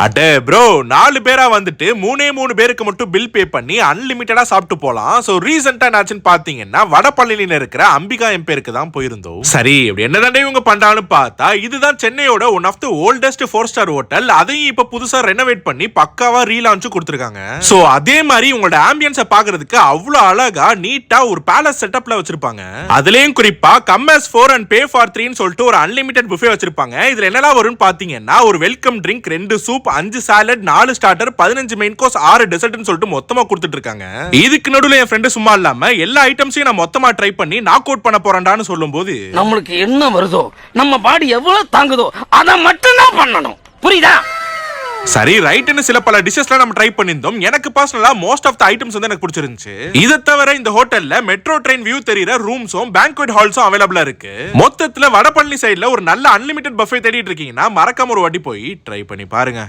அடே ப்ரோ 4 பேரா வந்துட்டு மூணு பேருக்கு மட்டும் பில் பே பண்ணி அன்லிமிட்டடா சாப்பிட்டு போலாம். சோ ரீசெண்டா என்னாச்சுன்னு பாத்தீங்கன்னா வடபழனியில இருக்கிற அம்பிகா எம்பேருக்கு தான் போயிருந்தோம். சரி இப்படி என்னதான் இவங்க பண்றான்னு பார்த்தா இதுதான் சென்னையோட one of the oldest 4 star hotel. அதையும் இப்ப புதுசா ரெனோவேட் பண்ணி பக்காவா ரீலான்ச் கொடுத்திருக்காங்க. சோ அதே மாதிரி உங்களோட ஆம்பியன்ஸை பாக்குறதுக்கு அவ்வளவு அழகா நீட்டா ஒரு பேலஸ் செட்டப்ல வச்சிருப்பாங்க. அதுலயும் குறிப்பா come as 4 and pay for 3 ன்னு சொல்லிட்டு ஒரு அன்லிமிட்டட் புஃபே வச்சிருப்பாங்க. இதுல என்னெல்லாம் வரும்னு பாத்தீங்கன்னா ஒரு welcome drink, 2 soup, 5 salad, 4 starter, 15 main course, 6 டெசர்ட்னு சொல்லிட்டு மொத்தமா கொடுத்துட்டு இருக்காங்க. இதுக்கு நடுவுல என் ஃப்ரெண்ட் சும்மா இல்லாம எல்லா ஐட்டம்ஸையும் நான் மொத்தமா ட்ரை பண்ணி நாக் அவுட் பண்ண போறேன்டான்னு சொல்லும்போது நம்மளுக்கு என்ன வருதோ, நம்ம பாடி எவ்வளவு தாங்குதோ அதை மட்டும் தான் பண்ணணும். புரியுதா? சரி ரைட்னு சில பல டிஷஸ்லாம் நம்ம ட்ரை பண்ணிருந்தோம். எனக்கு பர்சனலா மோஸ்ட் ஆஃப் த ஐட்டம்ஸ் வந்து எனக்கு பிடிச்சிருந்துச்சு. இதை தவிர இந்த ஹோட்டல்ல மெட்ரோ ட்ரெயின் வியூ தெரியுற ரூம்ஸும் பேங்க்வெட் ஹால்ஸும் அவைலபிளா இருக்கு. மொத்தத்துல வடபழனி சைடுல ஒரு நல்ல அன்லிமிட்டட் பஃபே தேடிட்டு இருக்கீங்கன்னா மறக்காம ஒரு வாட்டி போய் ட்ரை பண்ணி பாருங்க.